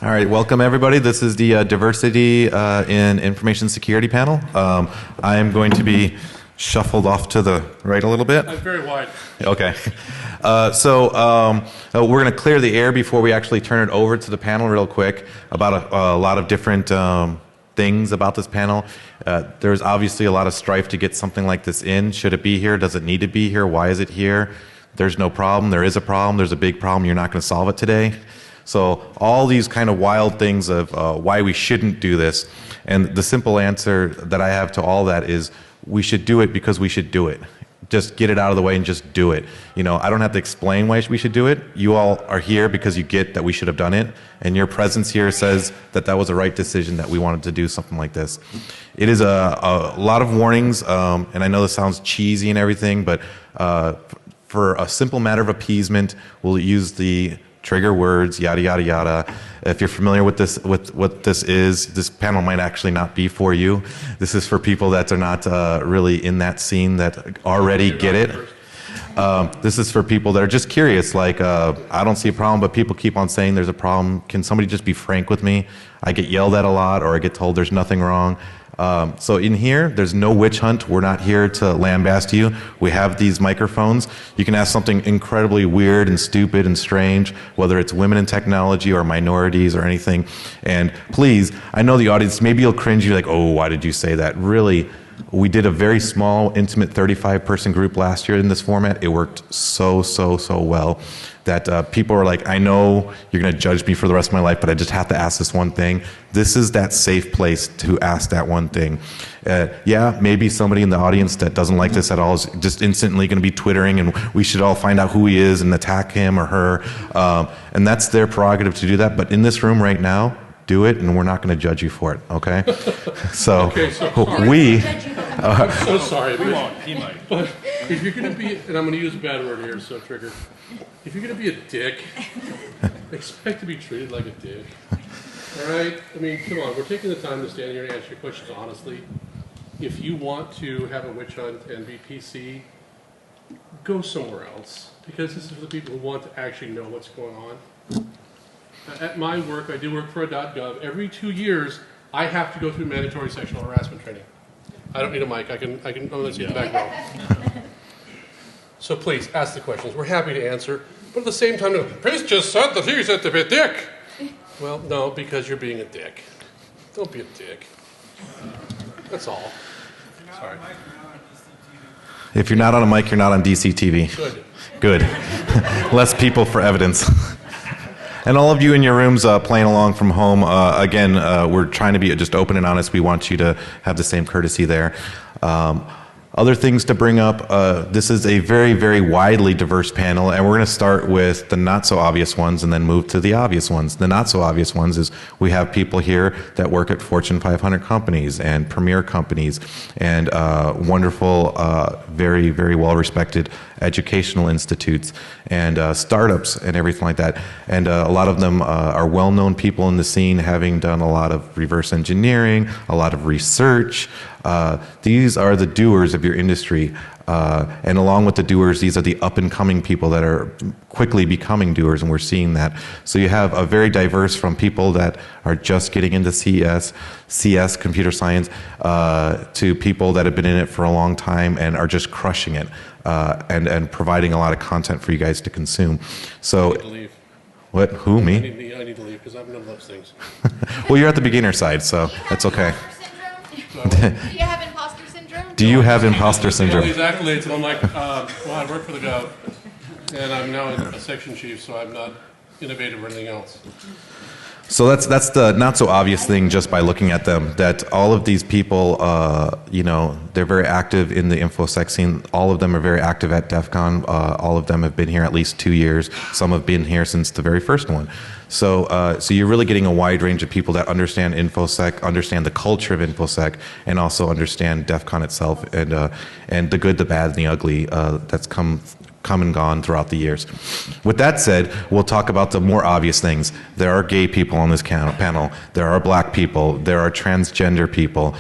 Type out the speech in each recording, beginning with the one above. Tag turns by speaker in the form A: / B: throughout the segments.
A: All right, welcome everybody. This is the Diversity in Information Security panel. I am going to be shuffled off to the right a little bit.
B: I'm very wide.
A: Okay. So we're going to clear the air before we actually turn it over to the panel real quick about a lot of different things about this panel. There's obviously a lot of strife to get something like this in. Should it be here? Does it need to be here? Why is it here? There's no problem. There is a problem. There's a big problem. You're not going to solve it today. So all these kind of wild things of why we shouldn't do this. And the simple answer that I have to all that is we should do it because we should do it. Just get it out of the way and just do it. You know, I don't have to explain why we should do it. You all are here because you get that we should have done it. And your presence here says that that was a right decision, that we wanted to do something like this. It is a lot of warnings, and I know this sounds cheesy and everything, but for a simple matter of appeasement, we'll use the trigger words, yada, yada, yada. If you're familiar with this, with what this is, this panel might actually not be for you. This is for people that are not really in that scene that already get it. This is for people that are just curious, like, I don't see a problem, but people keep on saying there's a problem. Can somebody just be frank with me? I get yelled at a lot, or I get told there's nothing wrong. So in here, there's no witch hunt. We're not here to lambast you. We have these microphones. You can ask something incredibly weird and stupid and strange, whether it's women in technology or minorities or anything. And please, I know the audience, maybe you'll cringe. You're like, oh, why did you say that? Really, we did a very small, intimate 35-person group last year in this format. It worked so well that people are like, I know you're going to judge me for the rest of my life, but I just have to ask this one thing. This is that safe place to ask that one thing. Yeah, maybe somebody in the audience that doesn't like this at all is just instantly going to be twittering, and we should all find out who he is and attack him or her. And that's their prerogative to do that. But in this room right now, do it, and we're not going to judge you for it, okay? So, we...
B: I'm so sorry. He might. But if you're going to be, and I'm going to use a bad word here, so trigger. If you're going to be a dick, expect to be treated like a dick. All right? I mean, come on. We're taking the time to stand here and answer your questions honestly. If you want to have a witch hunt and be PC, go somewhere else. Because this is for the people who want to actually know what's going on. At my work, I do work for a .gov. Every 2 years, I have to go through mandatory sexual harassment training. I don't need a mic. I can let's see the back row. So please, ask the questions. We're happy to answer. But at the same time, the priest just said that he's at the bit dick. Well, no, because you're being a dick. Don't be a dick. That's all. Sorry.
A: If you're not on a mic, you're not on DCTV. Good. Less people for evidence. And all of you in your rooms playing along from home, again, we're trying to be just open and honest. We want you to have the same courtesy there. Other things to bring up, this is a very widely diverse panel, and we're going to start with the not so obvious ones and then move to the obvious ones. The not so obvious ones is we have people here that work at Fortune 500 companies and premier companies and wonderful, very well respected educational institutes and startups and everything like that. And a lot of them are well-known people in the scene, having done a lot of reverse engineering, a lot of research. These are the doers of your industry. And along with the doers, these are the up-and-coming people that are quickly becoming doers, and we're seeing that. So you have a very diverse from people that are just getting into CS, computer science, to people that have been in it for a long time and are just crushing it, and providing a lot of content for you guys to consume. So,
B: I need to leave.
A: What? Who, me?
B: I need to leave because I'm none of those things.
A: Well, you're at the beginner side, so that's okay.
C: Do you have imposter syndrome?
A: Do you have imposter syndrome?
B: All these accolades, and I'm like, well, I work for the Gov, and I'm now a section chief, so I'm not innovative or anything else.
A: So that's the not so obvious thing just by looking at them, that all of these people, you know, they're very active in the InfoSec scene. All of them are very active at DEF CON. All of them have been here at least 2 years. Some have been here since the very first one. So, so you're really getting a wide range of people that understand InfoSec, understand the culture of InfoSec, and also understand DEF CON itself and the good, the bad, and the ugly that's come and gone throughout the years. With that said, we'll talk about the more obvious things. There are gay people on this panel. There are black people. There are transgender people.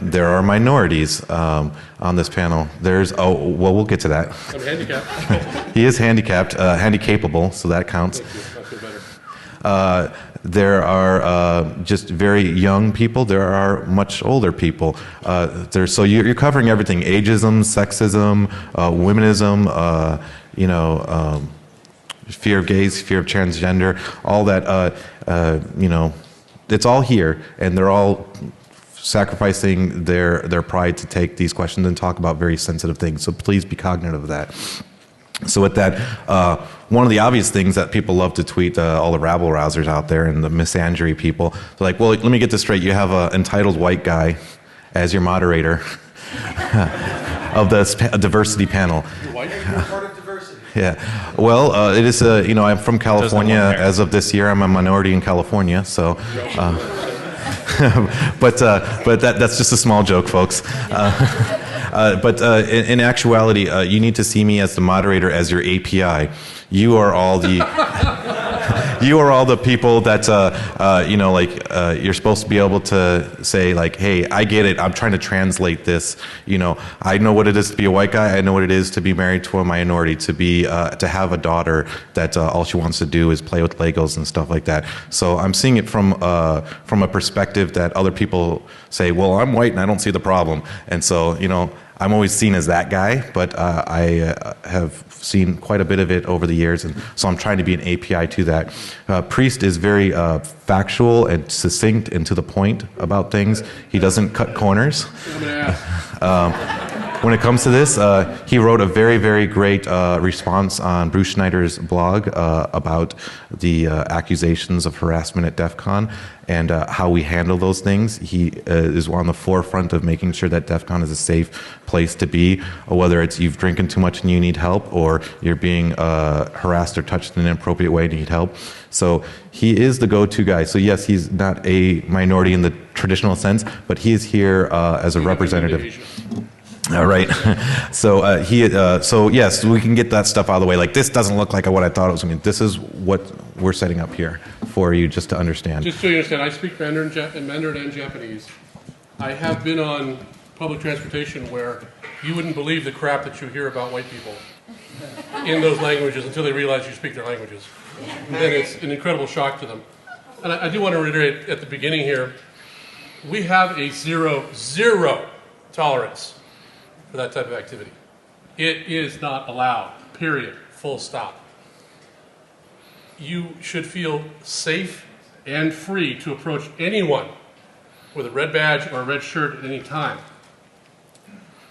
A: There are minorities on this panel. There's, oh, well, we'll get to that.
B: I'm handicapped.
A: He is handicapped, handicapable, so that counts.
B: Thank you. I feel better.
A: there are just very young people. There are much older people. So you're covering everything: ageism, sexism, womenism, fear of gays, fear of transgender, all that. It's all here, and they're all sacrificing their pride to take these questions and talk about very sensitive things. So please be cognizant of that. So with that, one of the obvious things that people love to tweet, all the rabble-rousers out there and the misandry people, they're like, well, let me get this straight. You have an entitled white guy as your moderator of the diversity panel.
B: White people are part of diversity.
A: Yeah. Well, it is, I'm from California. As of this year, I'm a minority in California, so... but that's just a small joke, folks. But in actuality, you need to see me as the moderator, as your API. You are all the people that you're supposed to be able to say, like, hey, I get it. I'm trying to translate this. I know what it is to be a white guy. I know what it is to be married to a minority. To have a daughter that all she wants to do is play with Legos and stuff like that. So I'm seeing it from a perspective that other people say, well, I'm white and I don't see the problem. And so I'm always seen as that guy, but I have seen quite a bit of it over the years, and so I'm trying to be an API to that. Priest is very factual and succinct and to the point about things. He doesn't cut corners. When it comes to this, he wrote a very, very great response on Bruce Schneider's blog about the accusations of harassment at DEF CON and how we handle those things. He is on the forefront of making sure that DEF CON is a safe place to be, whether it's you've drinking too much and you need help, or you're being harassed or touched in an inappropriate way and you need help. So he is the go-to guy. So yes, he's not a minority in the traditional sense, but he is here as a representative. All right. So so yes, we can get that stuff out of the way. Like, this doesn't look like what I thought it was going to be. This is what we're setting up here for you, just to understand.
B: Just so you understand, I speak Mandarin and Japanese. I have been on public transportation where you wouldn't believe the crap that you hear about white people in those languages until they realize you speak their languages. And then it's an incredible shock to them. And I do want to reiterate at the beginning here, we have a zero tolerance for that type of activity. It is not allowed, period, full stop. You should feel safe and free to approach anyone with a red badge or a red shirt at any time.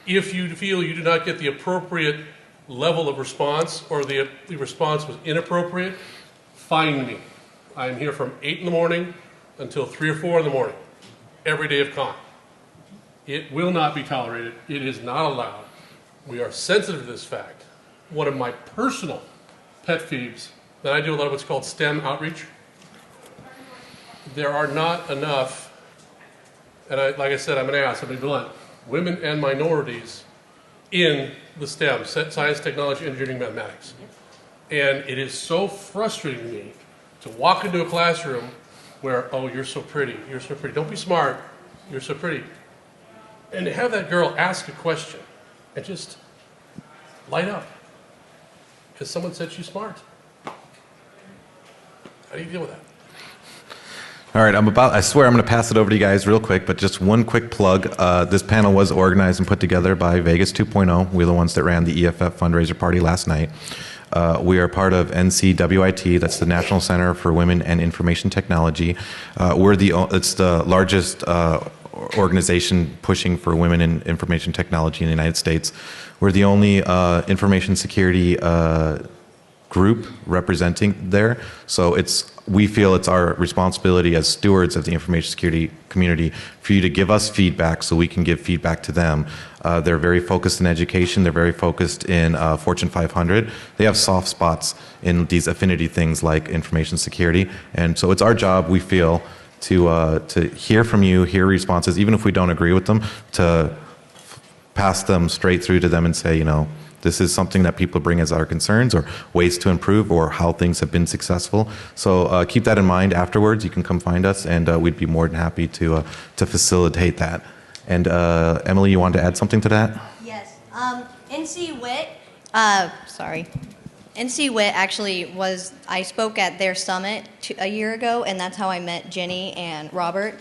B: If you feel you do not get the appropriate level of response, or the response was inappropriate, find me. I am here from 8 in the morning until 3 or 4 in the morning, every day of con. It will not be tolerated. It is not allowed. We are sensitive to this fact. One of my personal pet peeves, that I do a lot of what's called STEM outreach. There are not enough, and like I said, I'm an ass, I'm being blunt, women and minorities in the STEM, science, technology, engineering, mathematics. And it is so frustrating to me to walk into a classroom where, oh, you're so pretty, don't be smart, you're so pretty. And to have that girl ask a question and just light up because someone said she's smart. How do you deal with that?
A: All right, I swear I'm going to pass it over to you guys real quick, but just one quick plug. This panel was organized and put together by Vegas 2.0. We're the ones that ran the EFF fundraiser party last night. We are part of NCWIT, that's the National Center for Women and Information Technology. It's the largest organization pushing for women in information technology in the United States. We're the only information security group representing there. So we feel it's our responsibility as stewards of the information security community for you to give us feedback so we can give feedback to them. They're very focused in education. They're very focused in Fortune 500. They have soft spots in these affinity things like information security. And so it's our job, we feel, to hear from you, hear responses, even if we don't agree with them, to pass them straight through to them and say, this is something that people bring as our concerns, or ways to improve, or how things have been successful. So keep that in mind afterwards. You can come find us, and we'd be more than happy to facilitate that. And Emily, you want to add something to that?
D: Yes. NC WIT, sorry. NC Wit actually was, I spoke at their summit a year ago, and that's how I met Jenny and Robert.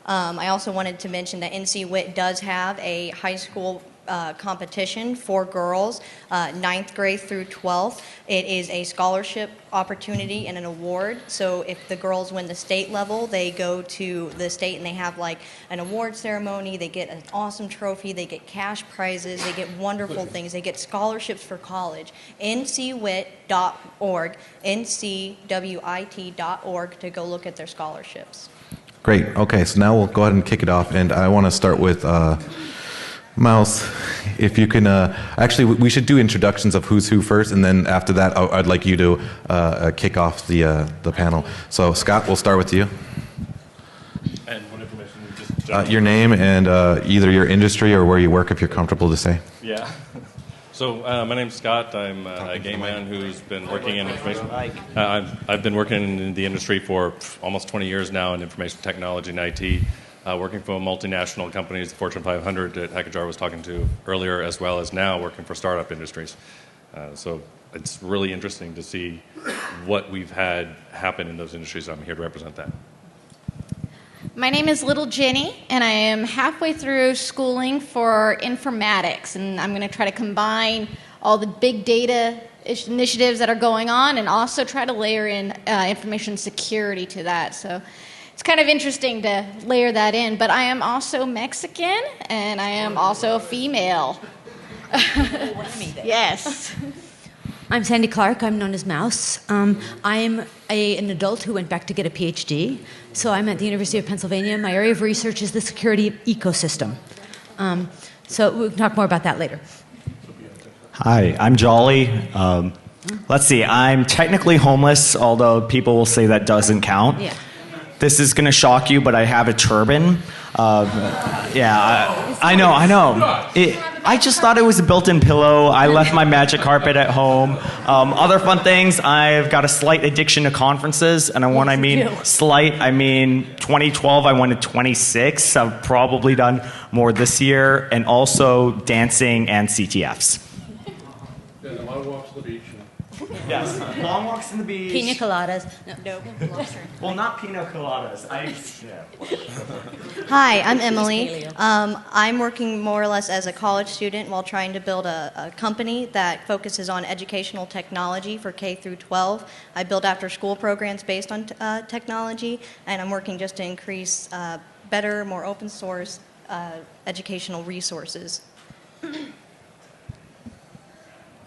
D: I also wanted to mention that NC Wit does have a high school competition for girls, 9th grade through 12th. It is a scholarship opportunity and an award. So if the girls win the state level, they go to the state and they have like an award ceremony. They get an awesome trophy. They get cash prizes. They get wonderful things. They get scholarships for college. ncwit.org, ncwit.org to go look at their scholarships.
A: Great. Okay, so now we'll go ahead and kick it off, and I want to start with Mouse. If you can, actually, we should do introductions of who's who first, and then after that, I'd like you to kick off the panel. So, Scott, we'll start with you.
E: And what information? Just
A: your name and either your industry or where you work, if you're comfortable to say.
E: Yeah. So my name's Scott. I'm a gay man who's been working in information. I've been working in the industry for almost 20 years now in information technology and IT, working for multinational companies, the Fortune 500 that Hackajar was talking to earlier, as well as now working for startup industries. So it's really interesting to see what we've had happen in those industries. I'm here to represent that.
C: My name is Little Jenny, and I am halfway through schooling for informatics, and I'm going to try to combine all the big data initiatives that are going on and also try to layer in information security to that. So it's kind of interesting to layer that in, but I am also Mexican, and I am also female. Yes.
F: I'm Sandy Clark. I'm known as Mouse. I'm an adult who went back to get a PhD. So I'm at the University of Pennsylvania. My area of research is the security ecosystem. So we'll talk more about that later.
G: Hi, I'm Jolly. Let's see, I'm technically homeless, although people will say that doesn't count.
F: Yeah.
G: This is going to shock you, but I have a turban. I know. I just thought it was a built-in pillow. I left my magic carpet at home. Other fun things, I've got a slight addiction to conferences. And when I mean slight, I mean 2012, I went to 26. I've probably done more this year. And also dancing and CTFs.
B: And a lot of walks to the beach.
G: Yes, long walks on the beach.
F: Pina coladas. No.
G: Well, not pina coladas.
D: Hi, I'm Emily. I'm working more or less as a college student while trying to build a company that focuses on educational technology for K through 12. I build after-school programs based on technology, and I'm working just to increase better, more open source educational resources.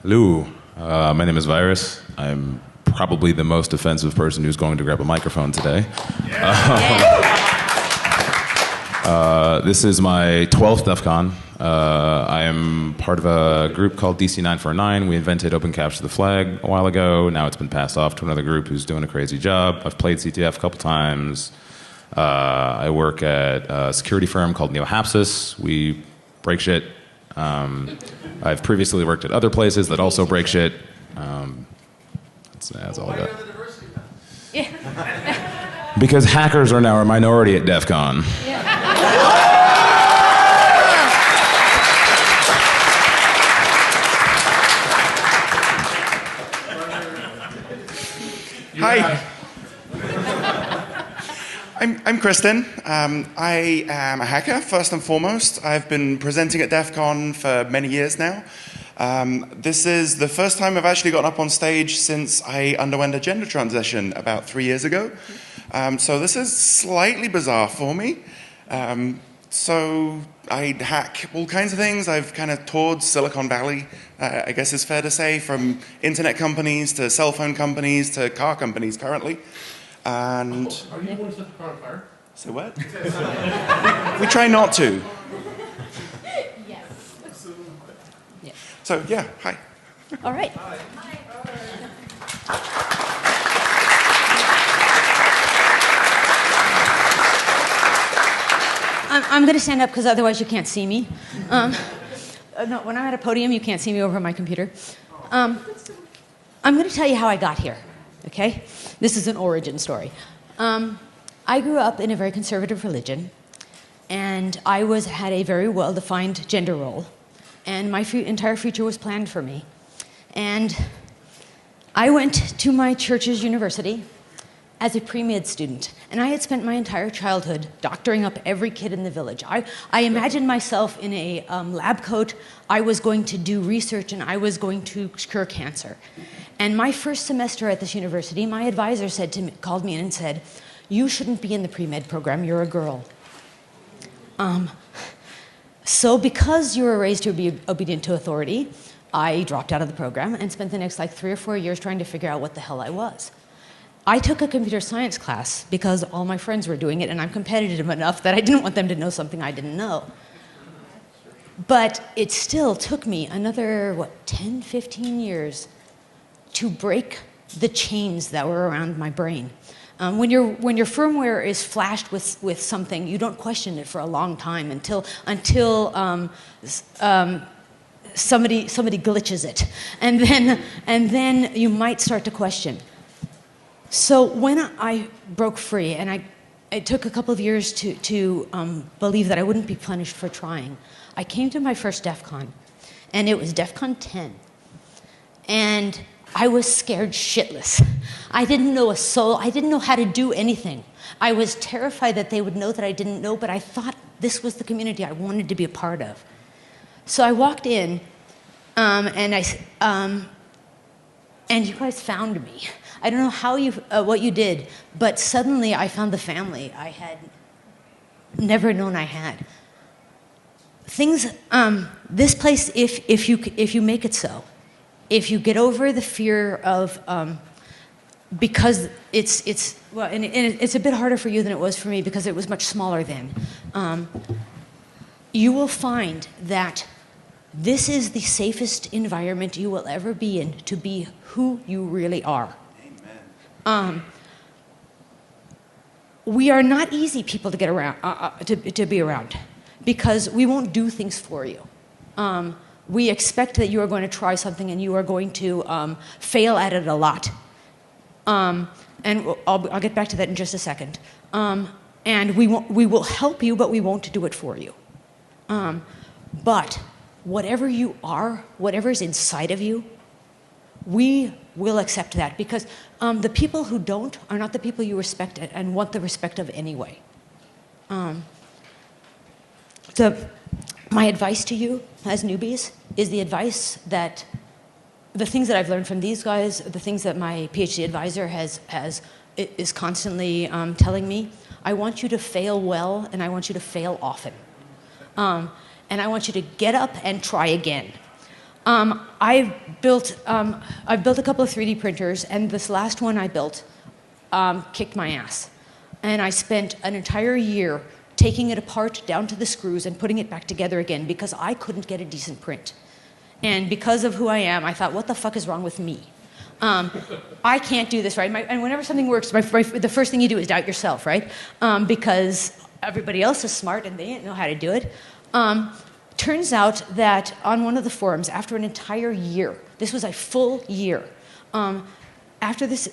H: Hello, my name is Vyrus. I'm probably the most offensive person who's going to grab a microphone today. This is my 12th DEF CON. I am part of a group called DC949. We invented Open Capture the Flag a while ago. Now it's been passed off to another group who's doing a crazy job. I've played CTF a couple times. I work at a security firm called NeoHapsis. We break shit. I've previously worked at other places that also break shit. That's all I got. Because hackers are now a minority at DEF CON.
I: Hi. I'm Kristin. I am a hacker, first and foremost. I've been presenting at DEF CON for many years now. This is the first time I've actually gotten up on stage since I underwent a gender transition about 3 years ago. So this is slightly bizarre for me. So I hack all kinds of things. I've kind of toured Silicon Valley, I guess it's fair to say, from internet companies to cell phone companies to car companies currently. And
B: Are you the one who set the car on fire?
I: so what? we try not to.
C: Yes.
I: So yeah, hi.
F: All right. I'm going to stand up because otherwise you can't see me. No, when I'm at a podium, you can't see me over my computer. I'm going to tell you how I got here, okay? This is an origin story. I grew up in a very conservative religion, and I had a very well-defined gender role, and my entire future was planned for me. And I went to my church's university as a pre-med student, and I had spent my entire childhood doctoring up every kid in the village. I imagined myself in a lab coat. I was going to do research, and I was going to cure cancer. And my first semester at this university, my advisor called me in and said, "You shouldn't be in the pre-med program, you're a girl." So because you were raised to be obedient to authority, I dropped out of the program and spent the next 3 or 4 years trying to figure out what the hell I was. I took a computer science class because all my friends were doing it, and I'm competitive enough that I didn't want them to know something I didn't know. But it still took me another, 10, 15 years to break the chains that were around my brain. When your firmware is flashed with something, you don't question it for a long time until somebody glitches it, and then you might start to question. So when I broke free, and it took a couple of years to believe that I wouldn't be punished for trying, I came to my first DEF CON, and it was DEF CON 10, and I was scared shitless. I didn't know a soul. I didn't know how to do anything. I was terrified that they would know that I didn't know, but I thought this was the community I wanted to be a part of. So I walked in, and you guys found me. I don't know what you did, but suddenly I found the family I had never known I had. This place, if you make it so, if you get over the fear of, because it's a bit harder for you than it was for me because it was much smaller then, you will find that this is the safest environment you will ever be in to be who you really are. Amen. We are not easy people to get around, to be around, because we won't do things for you. We expect that you are going to try something and you are going to fail at it a lot. And I'll get back to that in just a second. And we will help you, but we won't do it for you. But whatever you are, whatever is inside of you, we will accept that, because the people who don't are not the people you respect and want the respect of anyway. My advice to you as newbies is the advice that the things that I've learned from these guys, the things that my PhD advisor is constantly telling me. I want you to fail well, and I want you to fail often. And I want you to get up and try again. I've built a couple of 3D printers, and this last one I built kicked my ass. And I spent an entire year taking it apart down to the screws and putting it back together again because I couldn't get a decent print. And because of who I am, I thought, what the fuck is wrong with me? I can't do this, right? And whenever something works, the first thing you do is doubt yourself, right? Because everybody else is smart and they didn't know how to do it. Turns out that on one of the forums, after an entire year, this was a full year, after this,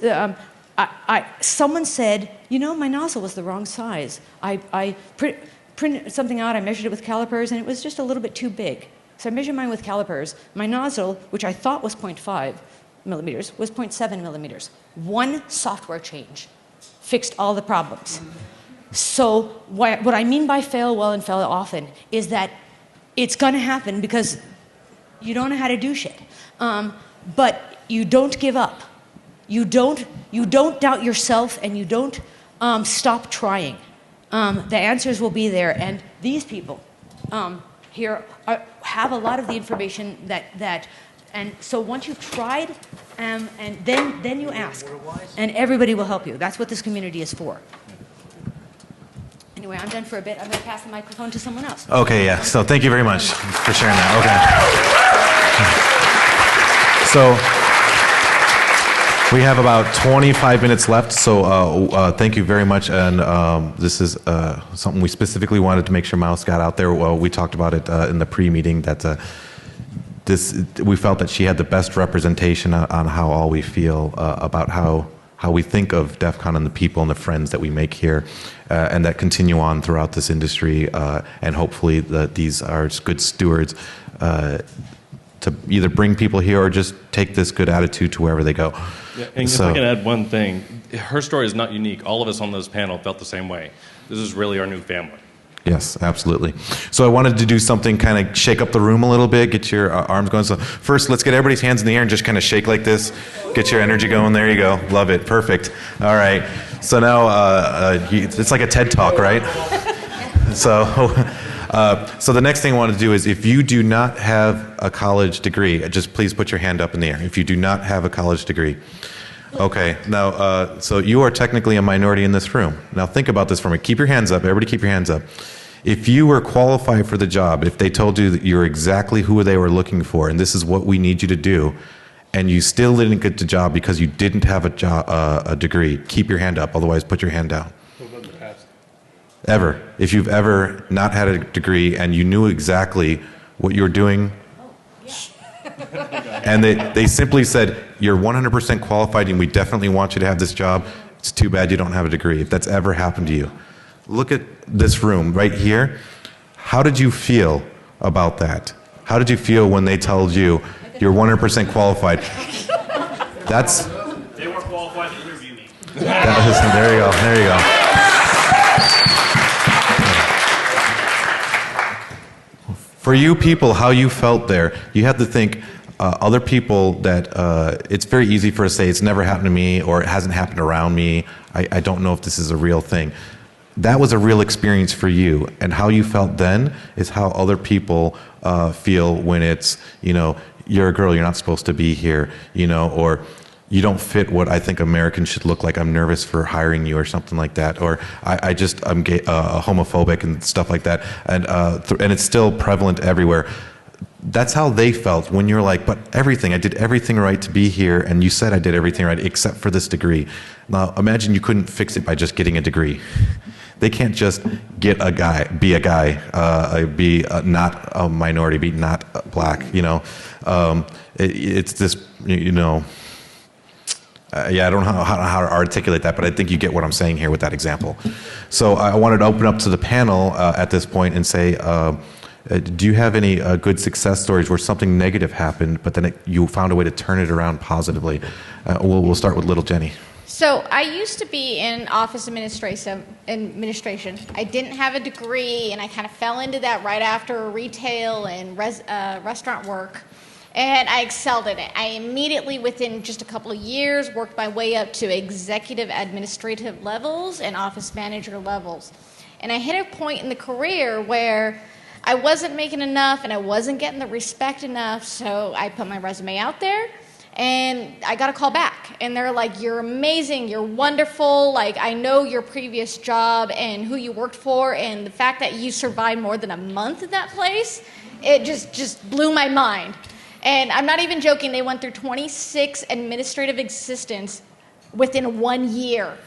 F: someone said, you know, my nozzle was the wrong size. I printed something out, I measured it with calipers, and it was just a little bit too big. So I measured mine with calipers. My nozzle, which I thought was 0.5 millimeters, was 0.7 millimeters. One software change fixed all the problems. So what I mean by fail well and fail often is that it's going to happen because you don't know how to do shit. But you don't give up. You don't doubt yourself, and you don't stop trying. The answers will be there, and these people here have a lot of the information and so once you've tried, and then you ask, and everybody will help you. That's what this community is for. Anyway, I'm done for a bit. I'm going to pass the microphone to someone else.
A: Okay, yeah. So thank you very much for sharing that. Okay. So we have about 25 minutes left. So thank you very much. And this is something we specifically wanted to make sure Mouse got out there. Well, we talked about it in the pre-meeting that we felt that she had the best representation on how all we feel about how we think of DEF CON and the people and the friends that we make here, and that continue on throughout this industry, and hopefully these are good stewards to to either bring people here or just take this good attitude to wherever they go.
E: Yeah, and if I can add one thing, her story is not unique. All of us on this panel felt the same way. This is really our new family.
A: Yes, absolutely. So I wanted to do something, kind of shake up the room a little bit, get your arms going. So first, let's get everybody's hands in the air and just kind of shake like this. Get your energy going. There you go. Love it. Perfect. All right. So now it's like a TED Talk, right? So the next thing I want to do is, if you do not have a college degree, just please put your hand up in the air. If you do not have a college degree. Okay, now, so you are technically a minority in this room. Now think about this for me. Keep your hands up. Everybody keep your hands up. If you were qualified for the job, if they told you that you're exactly who they were looking for, and this is what we need you to do, and you still didn't get the job because you didn't have a degree, keep your hand up. Otherwise, put your hand down. Ever. If you've ever not had a degree and you knew exactly what you were doing, and they simply said, you're 100% qualified and we definitely want you to have this job, it's too bad you don't have a degree. If that's ever happened to you. Look at this room right here. How did you feel about that? How did you feel when they told you you're 100% qualified?
J: They weren't qualified to interview me.
A: There you go. There you go. For you people, how you felt there, you have to think other people that it's very easy for us to say it's never happened to me or it hasn't happened around me. I don't know if this is a real thing. That was a real experience for you, and how you felt then is how other people feel when it's, you're a girl, you're not supposed to be here, or you don't fit what I think Americans should look like. I'm nervous for hiring you or something like that. Or I'm gay, homophobic and stuff like that. And it's still prevalent everywhere. That's how they felt when you're like, but I did everything right to be here. And you said I did everything right except for this degree. Now imagine you couldn't fix it by just getting a degree. They can't just be a guy, be not a minority, be not black, it's this, I don't know how to articulate that, but I think you get what I'm saying here with that example. So I wanted to open up to the panel at this point and say, do you have any good success stories where something negative happened, but then you found a way to turn it around positively? We'll start with little Jenny.
C: So I used to be in office administration. I didn't have a degree, and I kind of fell into that right after retail and restaurant work. And I excelled in it. I immediately, within just a couple of years, worked my way up to executive administrative levels and office manager levels. And I hit a point in the career where I wasn't making enough and I wasn't getting the respect enough, so I put my resume out there and I got a call back. And they're like, you're amazing, you're wonderful, like I know your previous job and who you worked for, and the fact that you survived more than a month at that place, it just blew my mind. And I'm not even joking, they went through 26 administrative assistants within 1 year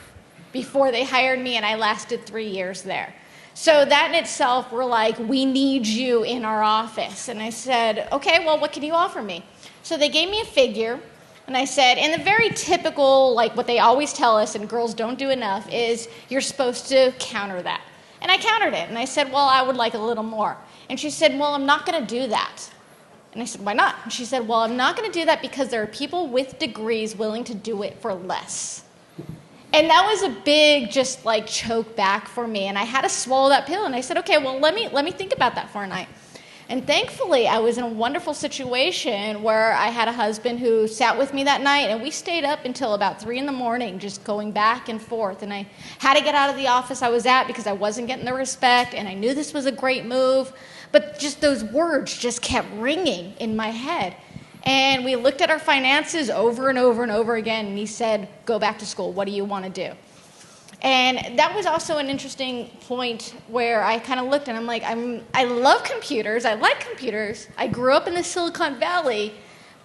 C: before they hired me, and I lasted 3 years there. So that in itself, we're like, we need you in our office. And I said, okay, well, what can you offer me? So they gave me a figure, and I said, and the very typical, like what they always tell us, and girls don't do enough, is you're supposed to counter that. And I countered it, and I said, well, I would like a little more. And she said, well, I'm not going to do that. And I said, why not? And she said, well, I'm not going to do that because there are people with degrees willing to do it for less. And that was a big just like choke back for me. And I had to swallow that pill. And I said, okay, well, let me think about that for a night. And thankfully, I was in a wonderful situation where I had a husband who sat with me that night. And we stayed up until about 3 a.m. just going back and forth. And I had to get out of the office I was at because I wasn't getting the respect. And I knew this was a great move. But just those words just kept ringing in my head. And we looked at our finances over and over and over again, and he said, go back to school. What do you want to do? And that was also an interesting point where I kind of looked, and I'm like, I love computers. I like computers. I grew up in the Silicon Valley,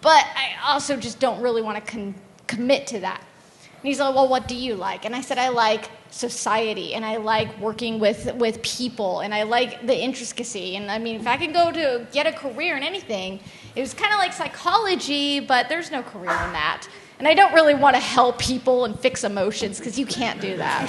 C: but I also just don't really want to commit to that. And he's like, well, what do you like? And I said, I like society, and I like working with people, and I like the intricacy. And I mean, if I could go to get a career in anything, it was kind of like psychology, but there's no career in that. And I don't really want to help people and fix emotions because you can't do that.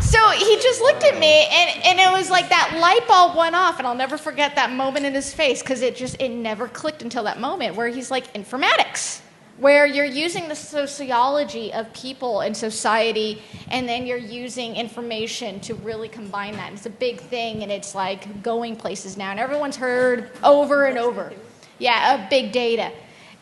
C: So he just looked at me, and it was like that light bulb went off, and I'll never forget that moment in his face, because it never clicked until that moment where he's like, informatics, where you're using the sociology of people and society, and then you're using information to really combine that. And it's a big thing, and it's like going places now, and everyone's heard over and over, of big data.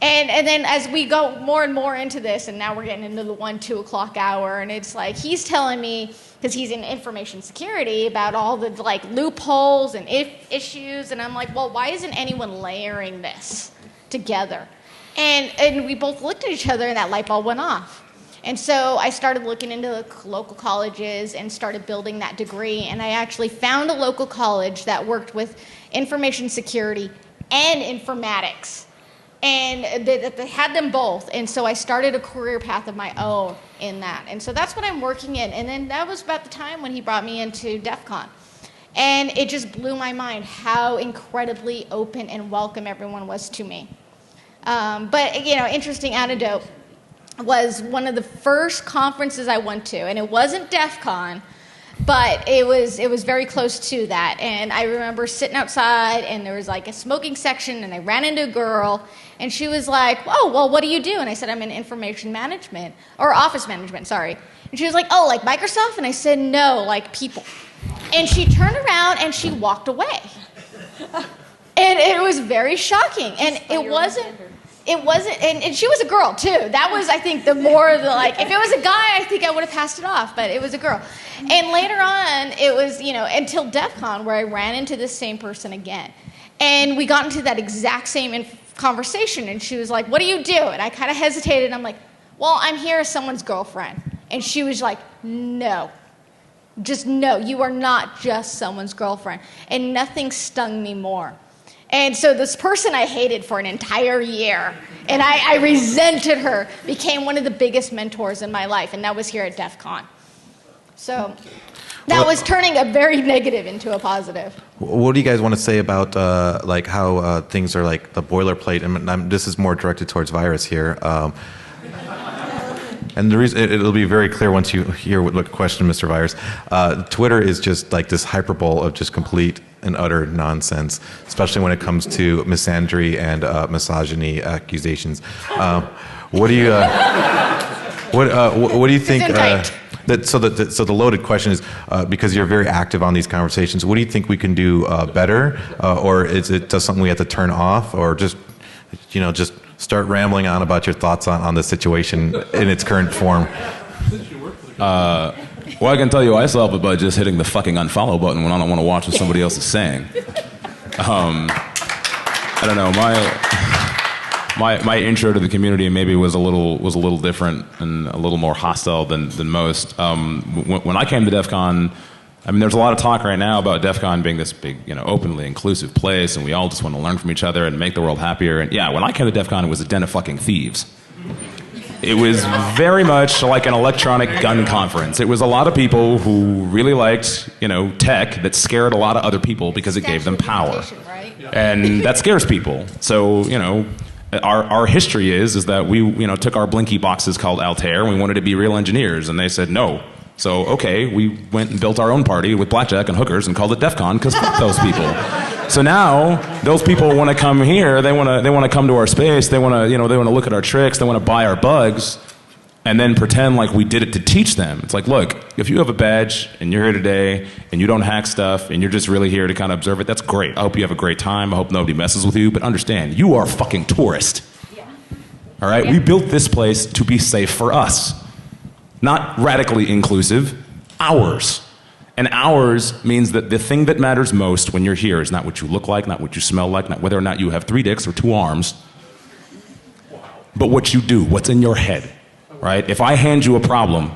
C: And then as we go more and more into this, and now we're getting into the 1-2 o'clock hour, and it's like he's telling me, because he's in information security, about all the like loopholes and issues, and I'm like, well, why isn't anyone layering this together? And we both looked at each other, and that light bulb went off. And so I started looking into the local colleges and started building that degree, and I actually found a local college that worked with information security and informatics. And they had them both, and so I started a career path of my own in that. And so that's what I'm working in. And then that was about the time when he brought me into DEF CON. And it just blew my mind how incredibly open and welcome everyone was to me. But, interesting anecdote was one of the first conferences I went to, and it wasn't DEF CON, but it was very close to that. And I remember sitting outside, and there was like a smoking section, and I ran into a girl, and she was like, oh, well, what do you do? And I said, I'm in information management, or office management, sorry. And she was like, oh, like Microsoft? And I said, no, like people. And she turned around, and she walked away. And it was very shocking. And it wasn't, and she was a girl, too. That was, I think, the more of the, like, if it was a guy, I think I would have passed it off, but it was a girl. And later on, it was, until DEF CON, where I ran into this same person again. And we got into that exact same conversation, and she was like, what do you do? And I kind of hesitated, and I'm like, well, I'm here as someone's girlfriend. And she was like, no. Just no, you are not just someone's girlfriend. And nothing stung me more. And so this person I hated for an entire year, and I resented her, became one of the biggest mentors in my life, and that was here at DEF CON. So that was turning a very negative into a positive.
A: What do you guys want to say about like how things are like the boilerplate? And this is more directed towards Vyrus here. And the reason it'll be very clear once you hear what the question, Mr. Vyrus. Twitter is just like this hyperbole of just complete and utter nonsense, especially when it comes to misandry and misogyny accusations. What do you think? So the loaded question is, because you're very active on these conversations, what do you think we can do better, or is it just something we have to turn off, or just start rambling on about your thoughts on the situation in its current form?
H: Well, I can tell you I solve it by just hitting the fucking unfollow button when I don't want to watch what somebody else is saying. I don't know, my intro to the community maybe was a little different and a little more hostile than most. When I came to DEF CON, I mean, there's a lot of talk right now about DEF CON being this big, openly inclusive place, and we all just want to learn from each other and make the world happier. And yeah, when I came to DEF CON, it was a den of fucking thieves. It was very much like an electronic gun conference. It was a lot of people who really liked, tech that scared a lot of other people because it gave them power. Right? And that scares people. So, our history is that we, took our blinky boxes called Altair, and we wanted to be real engineers, and they said no. So, okay, we went and built our own party with blackjack and hookers and called it DEF CON because fuck those people. So now those people want to come here. They want to come to our space. They want to look at our tricks. They want to buy our bugs, and then pretend like we did it to teach them. It's like, look, if you have a badge and you're here today and you don't hack stuff and you're just really here to kind of observe it, that's great. I hope you have a great time. I hope nobody messes with you. But understand, you are a fucking tourist. Yeah. All right, we built this place to be safe for us. Not radically inclusive, ours. And ours means that the thing that matters most when you're here is not what you look like, not what you smell like, not whether or not you have 3 dicks or 2 arms, but what you do, what's in your head, right? If I hand you a problem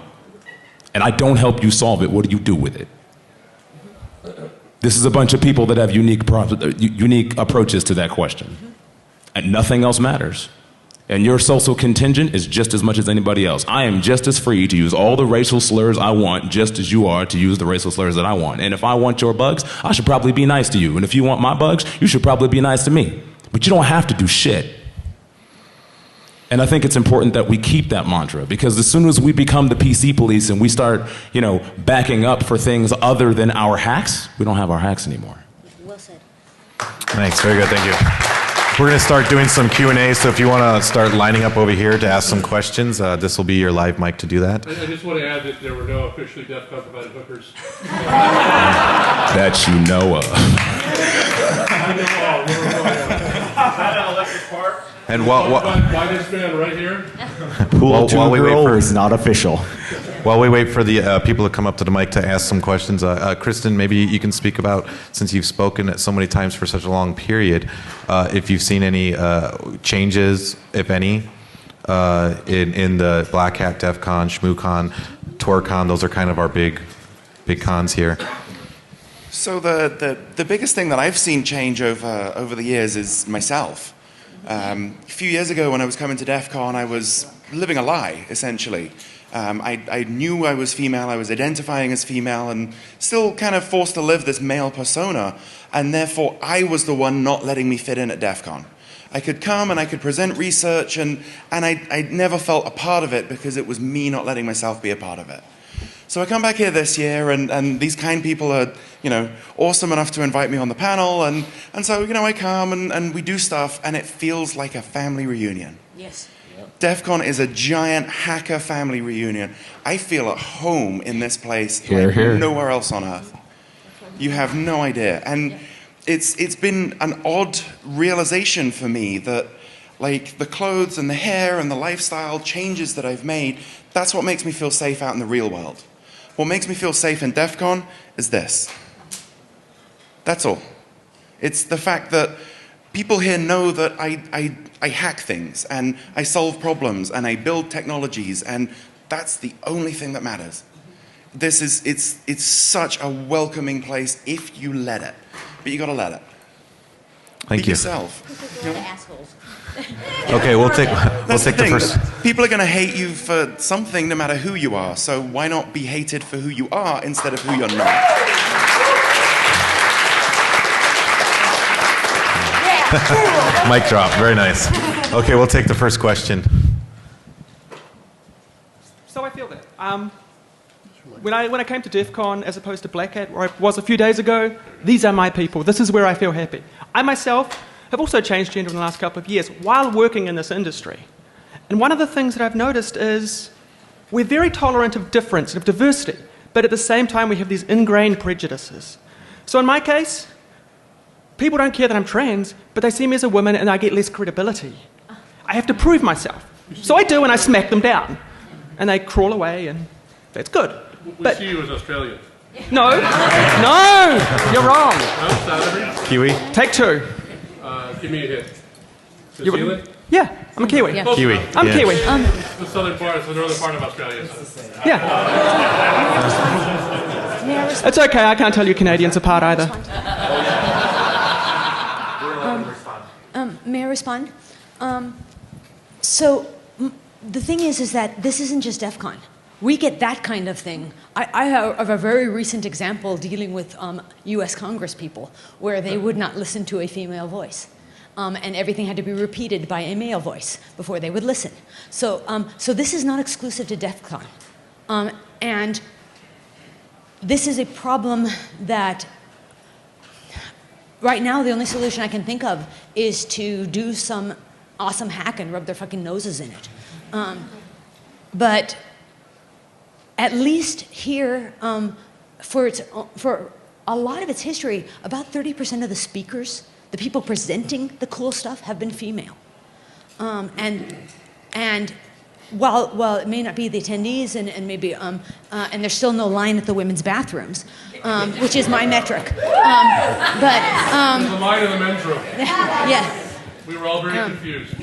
H: and I don't help you solve it, what do you do with it? This is a bunch of people that have unique approaches to that question. And nothing else matters. And your social contingent is just as much as anybody else. I am just as free to use all the racial slurs I want, just as you are to use the racial slurs that I want. And if I want your bugs, I should probably be nice to you. And if you want my bugs, you should probably be nice to me. But you don't have to do shit. And I think it's important that we keep that mantra, because as soon as we become the PC police and we start, backing up for things other than our hacks, we don't have our hacks anymore.
F: Well said.
A: Thanks. Very good. Thank you. We're going to start doing some Q&A, so if you want to start lining up over here to ask some questions, this will be your live mic to do that.
B: I just want to add that there were no officially DEF CON provided hookers.
H: That you know of.
A: And
B: why this man right here?
G: Pool
A: while we wait for,
G: is not official.
A: While we wait for the people to come up to the mic to ask some questions, Kristin, maybe you can speak about, since you've spoken so many times for such a long period, if you've seen any changes, if any, in the Black Hat, DEF CON, ShmooCon, TourCon. Those are kind of our big cons here.
I: So the biggest thing that I've seen change over the years is myself. A few years ago when I was coming to DEF CON, I was living a lie, essentially. I knew I was female, I was identifying as female, and still kind of forced to live this male persona, and therefore I was the one not letting me fit in at DEF CON. I could come and I could present research, and I never felt a part of it because it was me not letting myself be a part of it. So I come back here this year, and these kind people are, awesome enough to invite me on the panel, and so, I come and we do stuff, and it feels like a family reunion.
F: Yes.
I: DEF CON is a giant hacker family reunion. I feel at home in this place like nowhere else on Earth. You have no idea. And it's been an odd realization for me that, like, the clothes and the hair and the lifestyle changes that I've made, that's what makes me feel safe out in the real world. What makes me feel safe in DEF CON is this. That's all. It's the fact that people here know that I hack things, and I solve problems, and I build technologies, and that's the only thing that matters. It's such a welcoming place if you let it. But you gotta let it.
A: Thank
I: Be
A: you.
I: yourself.
F: Assholes.
A: Okay, we'll take the first.
I: People are gonna hate you for something no matter who you are, so why not be hated for who you are instead of who you're not?
A: Mic drop. Very nice. Okay, we'll take the first question.
K: So I feel that. When I came to DEF CON as opposed to Black Hat, where I was a few days ago, these are my people. This is where I feel happy. I myself have also changed gender in the last couple of years while working in this industry. And one of the things that I've noticed is we're very tolerant of difference and of diversity, but at the same time we have these ingrained prejudices. So in my case, people don't care that I'm trans, but they see me as a woman and I get less credibility. I have to prove myself. So I do, and I smack them down. And they crawl away, and that's good.
B: We see you as Australian.
K: No, you're wrong.
A: Kiwi?
K: Take two.
B: Give me a hit. New
K: You-
B: Zealand?
K: Yeah, I'm a Kiwi.
F: Yeah.
A: Kiwi.
K: I'm
A: yeah.
K: Kiwi.
B: The southern part, it's the northern part of Australia.
K: Yeah. It's okay, I can't tell you Canadians apart either.
F: May I respond? The thing is that this isn't just DEF CON. We get that kind of thing. I have a very recent example dealing with U.S. Congress people where they would not listen to a female voice. And everything had to be repeated by a male voice before they would listen. So this is not exclusive to DEF CON. And this is a problem that right now the only solution I can think of is to do some awesome hack and rub their fucking noses in it. But at least here, for a lot of its history, about 30% of the speakers, the people presenting the cool stuff, have been female. And while it may not be the attendees and maybe and there's still no line at the women's bathrooms, which is my metric.
B: There's a line in the men's room.
F: Yeah.
B: We were all very confused.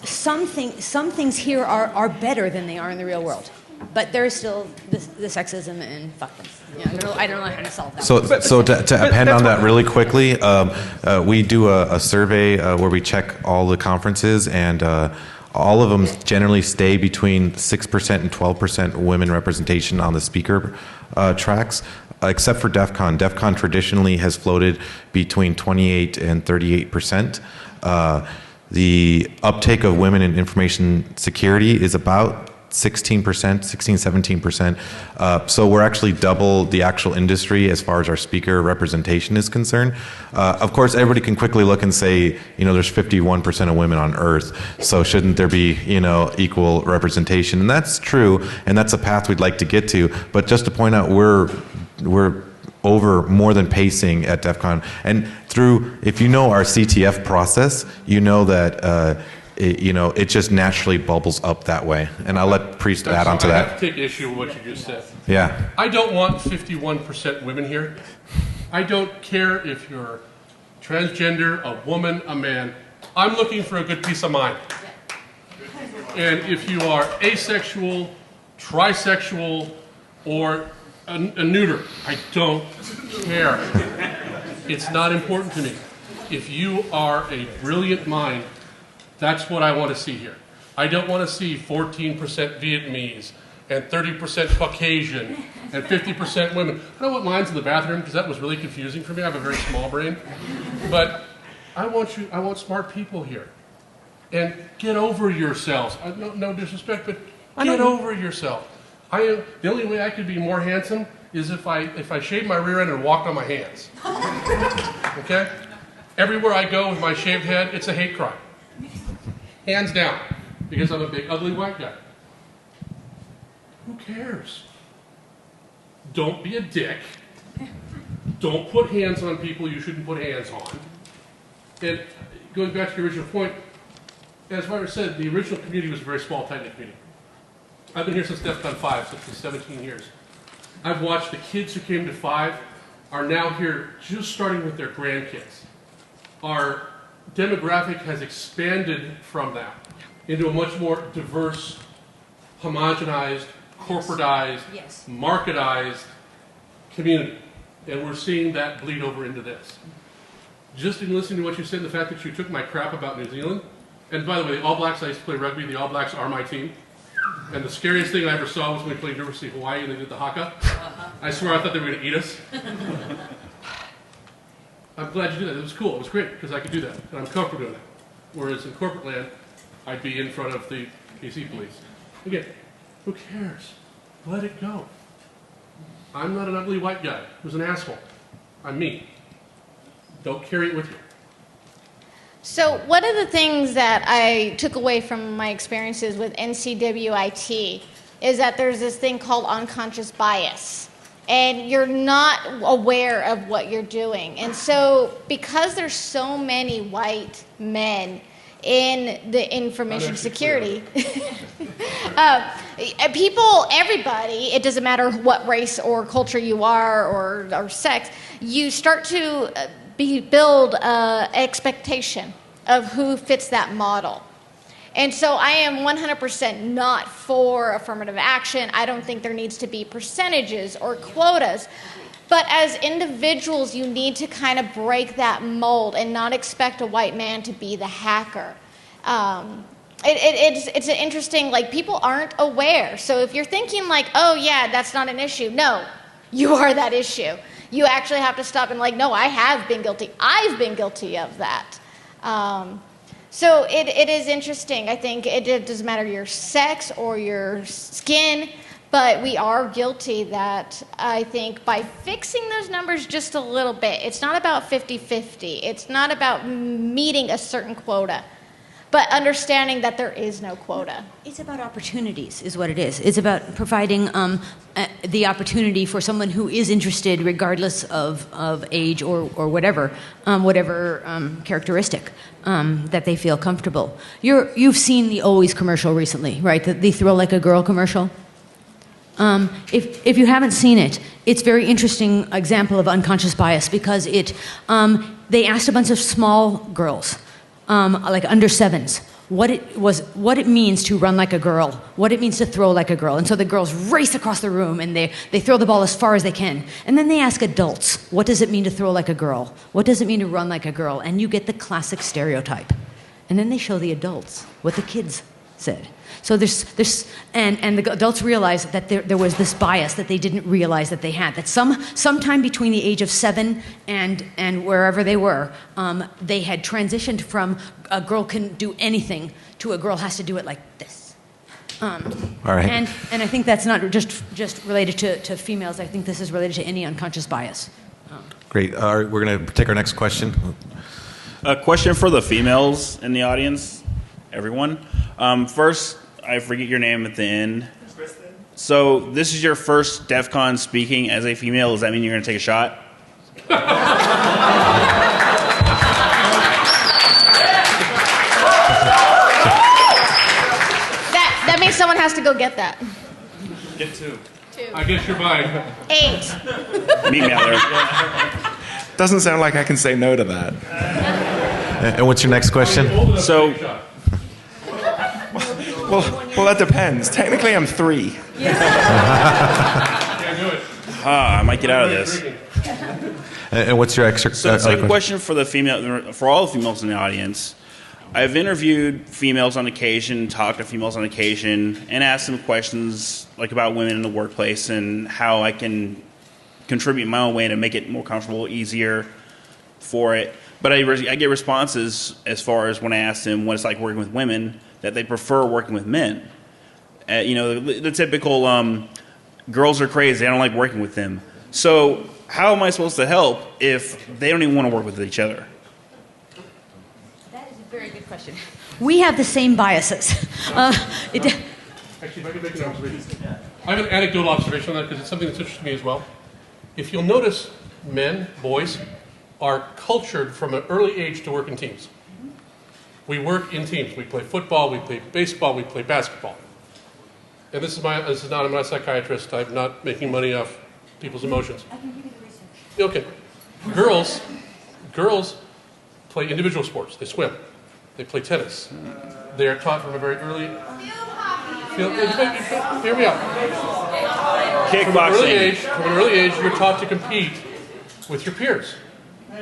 F: Some things here are better than they are in the real world, but there is still the sexism and fuck them. Yeah, I don't know how to solve that.
A: So to append on that really quickly, we do a survey where we check all the conferences, and all of them generally stay between 6% and 12% women representation on the speaker tracks. except for DEF CON. DEF CON traditionally has floated between 28 and 38%. The uptake of women in information security is about 16%, 16, 17%. So we're actually double the actual industry as far as our speaker representation is concerned. Of course, everybody can quickly look and say, there's 51% of women on Earth, so shouldn't there be, equal representation? And that's true, and that's a path we'd like to get to. But just to point out, we're over more than pacing at DEF CON. And if you know our CTF process, you know that it just naturally bubbles up that way. And I'll let Priest add on to that.
B: I have to take issue with what you just said.
A: Yeah.
B: I don't want 51% women here. I don't care if you're transgender, a woman, a man. I'm looking for a good peace of mind. And if you are asexual, trisexual, or a neuter, I don't care. It's not important to me. If you are a brilliant mind, that's what I want to see here. I don't want to see 14% Vietnamese and 30% Caucasian and 50% women. I don't want lines in the bathroom because that was really confusing for me. I have a very small brain. But I want smart people here. And get over yourselves. No disrespect, but get over yourself. The only way I could be more handsome is if I shaved my rear end and walked on my hands. Okay? Everywhere I go with my shaved head, it's a hate crime. Hands down. Because I'm a big, ugly white guy. Who cares? Don't be a dick. Don't put hands on people you shouldn't put hands on. And going back to the original point, as Vyrus said, the original community was a very small, tight-knit community. I've been here since DEF CON 5, so for 17 years. I've watched the kids who came to 5 are now here just starting with their grandkids. Our demographic has expanded from that into a much more diverse, homogenized, corporatized, marketized community. And we're seeing that bleed over into this. Just in listening to what you said, the fact that you took my crap about New Zealand, and by the way, the All Blacks, I used to play rugby, the All Blacks are my team. And the scariest thing I ever saw was when we played University of Hawaii and they did the haka. I swear I thought they were going to eat us. I'm glad you did that. It was cool. It was great because I could do that. And I'm comfortable doing that. Whereas in corporate land, I'd be in front of the KC police. Again, who cares? Let it go. I'm not an ugly white guy who's an asshole. I'm me. Don't carry it with you.
C: So one of the things that I took away from my experiences with NCWIT is that there's this thing called unconscious bias. And you're not aware of what you're doing. And so because there's so many white men in the information security, people, everybody, it doesn't matter what race or culture you are or sex, you start to build an expectation of who fits that model. And so I am 100% not for affirmative action. I don't think there needs to be percentages or quotas. But as individuals, you need to kind of break that mold and not expect a white man to be the hacker. It's an interesting, people aren't aware. So if you're thinking oh yeah, that's not an issue. No, you are that issue. You actually have to stop and no, I have been guilty. I've been guilty of that. So it is interesting. I think it doesn't matter your sex or your skin, but we are guilty that I think by fixing those numbers just a little bit, it's not about 50-50. It's not about meeting a certain quota, but understanding that there is no quota.
F: It's about opportunities is what it is. It's about providing the opportunity for someone who is interested, regardless of age or whatever characteristic, that they feel comfortable. You've seen the Always commercial recently, right? The Thrill Like a Girl commercial. If you haven't seen it, it's a very interesting example of unconscious bias because they asked a bunch of small girls, under 7s, what it means to run like a girl, what it means to throw like a girl. And so the girls race across the room and they throw the ball as far as they can. And then they ask adults, what does it mean to throw like a girl? What does it mean to run like a girl? And you get the classic stereotype. And then they show the adults what the kids said. So and the adults realized that there was this bias that they didn't realize that they had. That sometime between the age of 7 and wherever they were, they had transitioned from a girl can do anything to a girl has to do it like this.
A: All right.
F: And I think that's not just related to females. I think this is related to any unconscious bias.
A: Great. We're going to take our next question.
J: A question for the females in the audience, everyone. First, I forget your name at the end. Kristin. So this is your first DEF CON speaking as a female. Does that mean you're going to take a shot?
C: That means someone has to go get that.
J: Get 2.
B: I guess you're buying.
C: 8.
J: Meet me out there.
I: Doesn't sound like I can say no to that.
A: And what's your next question?
J: So,
I: Well, that depends. Technically, I'm 3.
B: Can't do it.
J: I might get out of this.
A: And what's your extra?
J: So a question for all the females in the audience. I've interviewed females on occasion, talked to females on occasion, and asked them questions like about women in the workplace and how I can contribute my own way to make it more comfortable, easier for it. But I get responses as far as when I ask them what it's like working with women, that they prefer working with men. The typical girls are crazy, I don't like working with them. So how am I supposed to help if they don't even want to work with each other?
F: That is a very good question. We have the same biases.
B: Actually, if I could make an observation. I have an anecdotal observation on that because it's something that's interesting to me as well. If you'll notice, men, boys, are cultured from an early age to work in teams. We work in teams. We play football, we play baseball, we play basketball. And I'm not a psychiatrist. I'm not making money off people's emotions. I can give you the research. Okay. Girls play individual sports. They swim. They play tennis. They are taught from a very early... Hear me out.
J: Kickboxing.
B: From an early age, you're taught to compete with your peers.
L: I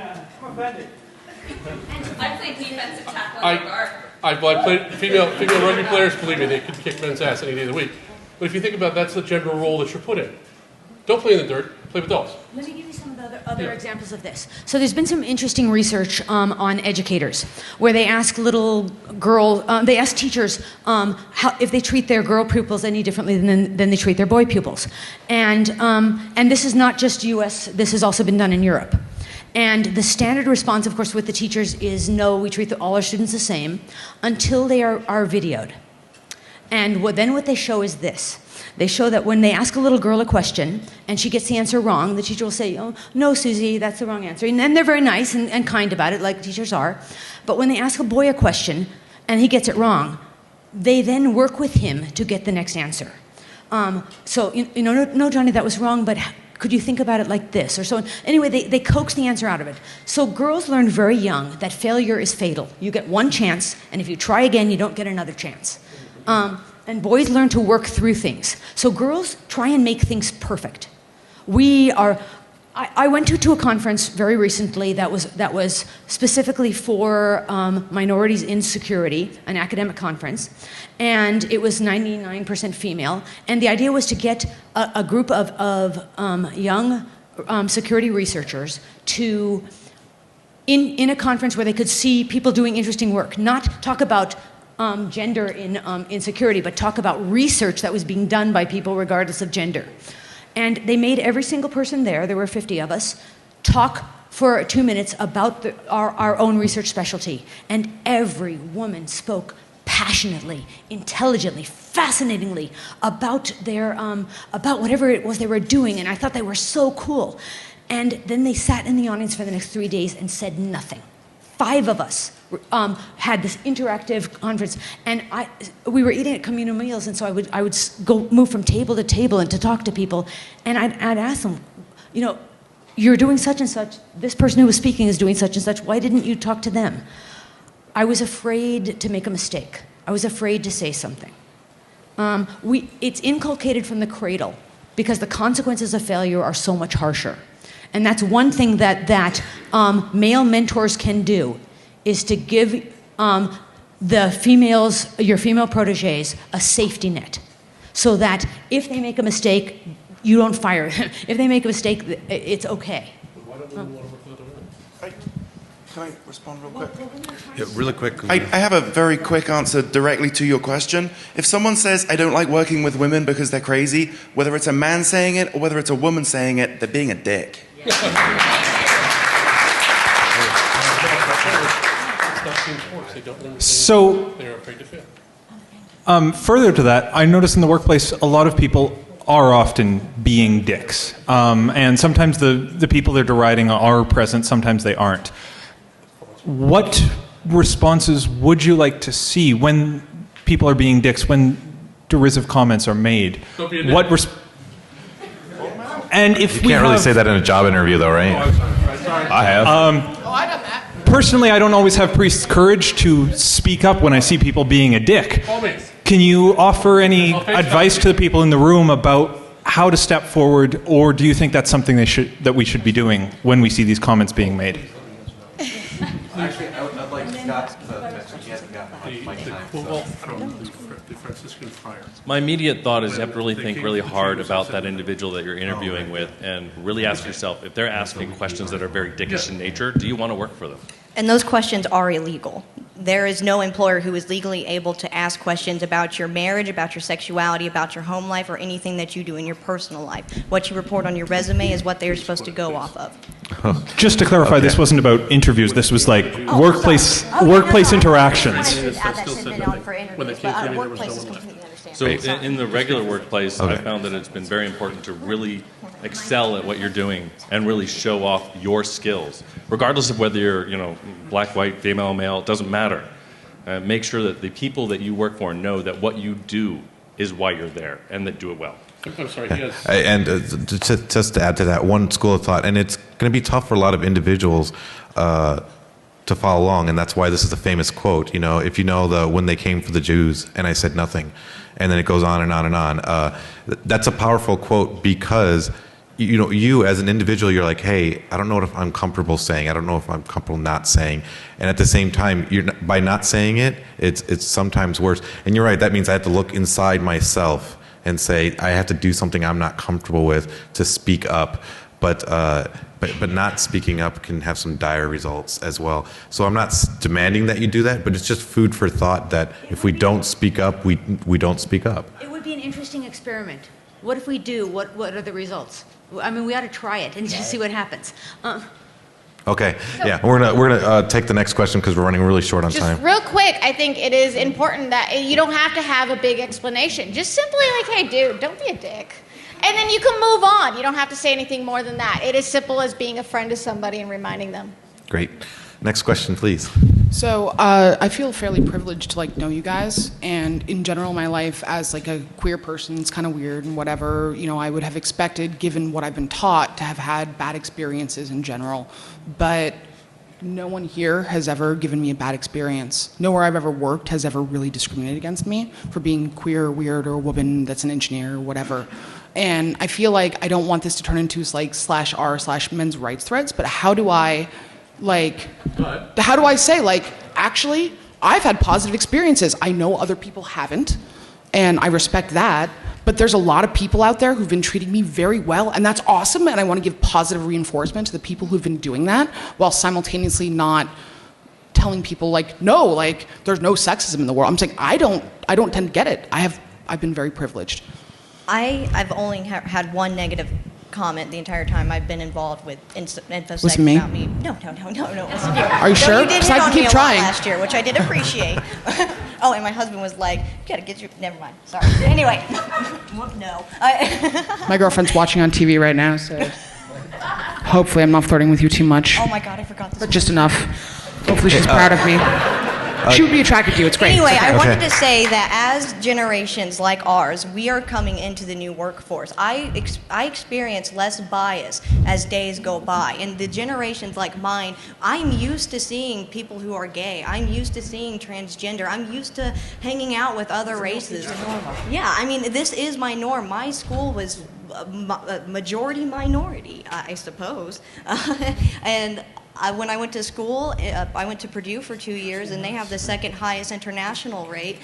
L: played defensive tackle in the guard.
B: I played female rugby players. Believe me, they could kick men's ass any day of the week. But if you think about it, that's the gender role that you're put in. Don't play in the dirt. Play with dolls.
F: Let me give you some of the other examples of this. So there's been some interesting research on educators, where they ask little girls, they ask teachers if they treat their girl pupils any differently than they treat their boy pupils. And this is not just U.S., this has also been done in Europe. And the standard response, of course, with the teachers is no, we treat all our students the same until they are videoed. And then what they show is this. They show that when they ask a little girl a question and she gets the answer wrong, the teacher will say, oh, no, Susie, that's the wrong answer. And then they're very nice and kind about it, like teachers are. But when they ask a boy a question and he gets it wrong, they then work with him to get the next answer. No, Johnny, that was wrong, but could you think about it like this? Or so. Anyway, they coax the answer out of it. So girls learn very young that failure is fatal. You get one chance, and if you try again, you don't get another chance. And boys learn to work through things. So girls try and make things perfect. I went to a conference very recently that was specifically for minorities in security, an academic conference, and it was 99% female. And the idea was to get a group of young security researchers to, in a conference where they could see people doing interesting work, not talk about gender in security, but talk about research that was being done by people regardless of gender. And they made every single person there were 50 of us, talk for 2 minutes about our own research specialty. And every woman spoke passionately, intelligently, fascinatingly about about whatever it was they were doing. And I thought they were so cool. And then they sat in the audience for the next 3 days and said nothing. 5 of us had this interactive conference, and we were eating at communal meals, and so I would go move from table to table and to talk to people, and I'd ask them, you're doing such and such. This person who was speaking is doing such and such. Why didn't you talk to them? I was afraid to make a mistake. I was afraid to say something. It's inculcated from the cradle because the consequences of failure are so much harsher. And that's one thing that male mentors can do, is to give your female proteges a safety net, so that if they make a mistake, you don't fire them. If they make a mistake, it's okay.
B: Why don't women want to work with other women?
I: Can I respond real quick?
A: Yeah, really quick.
I: I have a very quick answer directly to your question. If someone says, I don't like working with women because they're crazy, whether it's a man saying it or whether it's a woman saying it, they're being a dick.
M: So,
B: they're afraid to fail.
M: further to that, I notice in the workplace a lot of people are often being dicks. And sometimes the people they're deriding are present, sometimes they aren't. What responses would you like to see when people are being dicks, when derisive comments are made?
B: Don't be a dick.
M: And if
A: You can't really say that in a job interview, though, right?
H: I have.
M: Personally, I don't always have priest's courage to speak up when I see people being a dick. Can you offer any advice to the people in the room about how to step forward, or do you think that's something that we should be doing when we see these comments being made?
A: Actually, I'd like Scott to mention he hasn't gotten much time.
B: The Franciscan friar.
E: My immediate thought is you have to really think really hard about that individual that you're interviewing with and really ask yourself, if they're asking questions that are very dickish in nature, do you want to work for them?
D: And those questions are illegal. There is no employer who is legally able to ask questions about your marriage, about your sexuality, about your home life, or anything that you do in your personal life. What you report on your resume is what they're supposed to go off of.
M: Just to clarify, this wasn't about interviews. This was like workplace interactions.
E: So in the regular workplace, I found that it's been very important to really excel at what you're doing and really show off your skills, regardless of whether you're, black, white, female, male. It doesn't matter. Make sure that the people that you work for know that what you do is why you're there, and that do it well.
B: I'm sorry, he has...
A: And just to add to that, one school of thought, and it's going to be tough for a lot of individuals to follow along, and that's why this is a famous quote. If you know when they came for the Jews, and I said nothing, and then it goes on and on and on. That's a powerful quote because you as an individual, you're like, hey, I don't know if I'm comfortable saying. I don't know if I'm comfortable not saying. And at the same time, by not saying it, it's sometimes worse. And you're right. That means I have to look inside myself and say I have to do something I'm not comfortable with to speak up. But not speaking up can have some dire results as well. So I'm not demanding that you do that, but it's just food for thought that if we don't speak up, we don't speak up.
F: It would be an interesting experiment. What if we do? What are the results? I mean, we ought to try it and just see what happens.
A: Okay, yeah, we're gonna take the next question because we're running really short on time.
C: Just real quick, I think it is important that you don't have to have a big explanation. Just simply like, hey, dude, don't be a dick. And then you can move on. You don't have to say anything more than that. It is simple as being a friend to somebody and reminding them.
A: Great. Next question, please.
N: So I feel fairly privileged to know you guys, and in general, my life as a queer person is kind of weird and whatever. I would have expected, given what I've been taught, to have had bad experiences in general, but no one here has ever given me a bad experience. Nowhere I've ever worked has ever really discriminated against me for being queer, weird, or a woman that's an engineer or whatever. And I feel like I don't want this to turn into /r/men's rights threads, but how do I say, actually, I've had positive experiences. I know other people haven't, and I respect that, but there's a lot of people out there who've been treating me very well, and that's awesome, and I want to give positive reinforcement to the people who've been doing that, while simultaneously not telling people, no, there's no sexism in the world. I'm saying I don't tend to get it. I've been very privileged.
D: I've only had one negative comment the entire time I've been involved with InfoSec
N: Was it me?
D: about me. No. It wasn't you.
N: Are you sure?
D: You did
N: So I
D: hit
N: can
D: on me
N: keep
D: a lot
N: trying.
D: last year, which I did appreciate. Oh, and my husband was like, "You gotta get your." Never mind. Sorry. Anyway, no.
N: My girlfriend's watching on TV right now, so hopefully I'm not flirting with you too much.
D: Oh my God, I forgot this.
N: But just enough. Hopefully she's proud of me. She would be attracted to you. It's great.
D: Anyway,
N: It's okay.
D: I wanted to say that as generations like ours, we are coming into the new workforce. I experience less bias as days go by. And the generations like mine, I'm used to seeing people who are gay. I'm used to seeing transgender. I'm used to hanging out with other races. Yeah, I mean, this is my norm. My school was majority minority, I suppose. And when I went to school, I went to Purdue for 2 years, and they have the second highest international rate,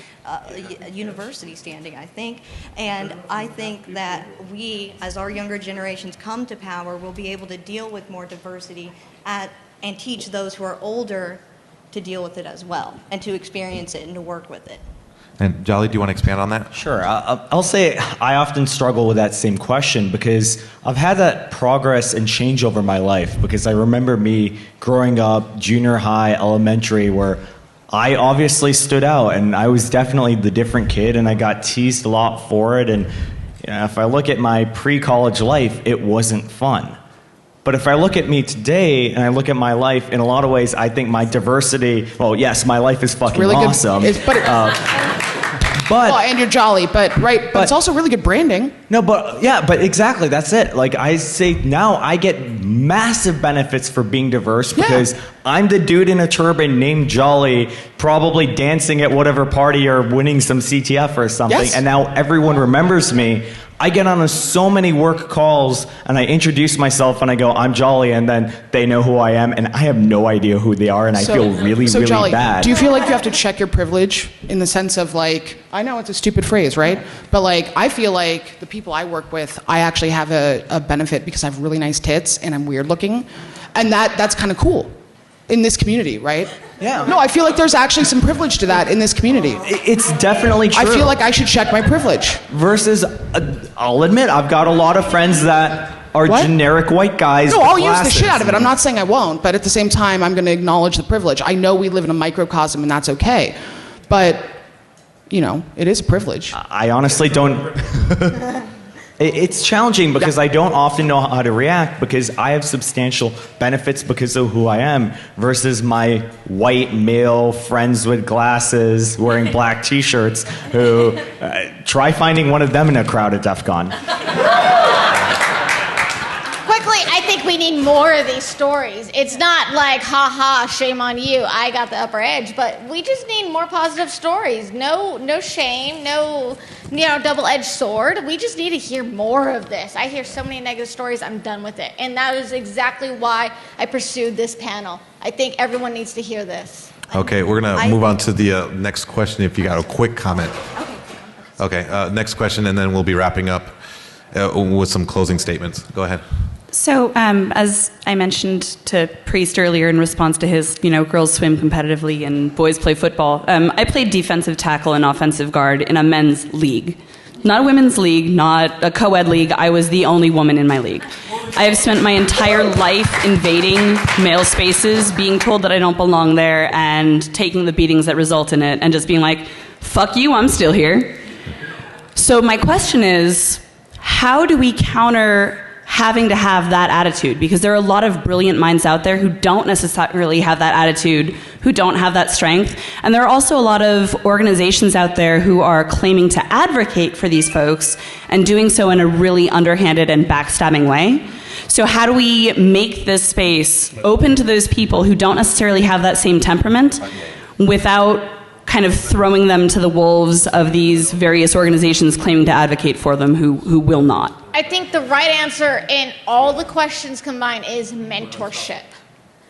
D: university standing, I think. And I think that we, as our younger generations come to power, will be able to deal with more diversity and teach those who are older to deal with it as well, and to experience it and to work with it.
A: And Jolly, do you want to expand on that?
G: Sure. I'll say I often struggle with that same question because I've had that progress and change over my life, because I remember me growing up, junior high, elementary, where I obviously stood out and I was definitely the different kid and I got teased a lot for it. And if I look at my pre-college life, it wasn't fun. But if I look at me today and I look at my life, in a lot of ways, I think my diversity, well, yes, my life is fucking
N: really
G: awesome.
N: Well, and you're jolly, but it's also really good branding.
G: No, but exactly, that's it. Like I say now, I get massive benefits for being diverse because I'm the dude in a turban named Jolly, probably dancing at whatever party or winning some CTF or something, and now everyone remembers me. I get on so many work calls and I introduce myself and I go, I'm Jolly, and then they know who I am and I have no idea who they are and I feel really
N: Jolly,
G: bad.
N: Do you feel like you have to check your privilege in the sense of like, I know it's a stupid phrase, right? But like, I feel like the people I work with, I actually have a benefit because I have really nice tits and I'm weird looking. And that's kind of cool in this community, right?
G: Yeah.
N: No, I feel like there's actually some privilege to that in this community.
G: It's definitely true.
N: I feel like I should check my privilege.
G: Versus, I'll admit, I've got a lot of friends that are generic white guys.
N: No, I'll use the shit out of it. I'm not saying I won't, but at the same time, I'm going to acknowledge the privilege. I know we live in a microcosm and that's okay. But, it is a privilege.
G: I honestly don't... It's challenging because I don't often know how to react because I have substantial benefits because of who I am versus my white male friends with glasses wearing black t-shirts who try finding one of them in a crowd at DEF CON.
C: Quickly, I think we need more of these stories. It's not like, ha ha, shame on you, I got the upper edge, but we just need more positive stories. No shame, no double-edged sword. We just need to hear more of this. I hear so many negative stories, I'm done with it. And that is exactly why I pursued this panel. I think everyone needs to hear this.
A: Okay, we're going to move on to the next question if you got a quick comment. Okay, next question, and then we'll be wrapping up with some closing statements. Go ahead.
O: So, as I mentioned to Priest earlier in response to his, girls swim competitively and boys play football, I played defensive tackle and offensive guard in a men's league. Not a women's league, not a co-ed league. I was the only woman in my league. I have spent my entire life invading male spaces, being told that I don't belong there, and taking the beatings that result in it, and just being like, fuck you, I'm still here. So my question is, how do we counter having to have that attitude? Because there are a lot of brilliant minds out there who don't necessarily have that attitude, who don't have that strength. And there are also a lot of organizations out there who are claiming to advocate for these folks and doing so in a really underhanded and backstabbing way. So how do we make this space open to those people who don't necessarily have that same temperament without kind of throwing them to the wolves of these various organizations claiming to advocate for them who will not?
C: I think the right answer in all the questions combined is mentorship.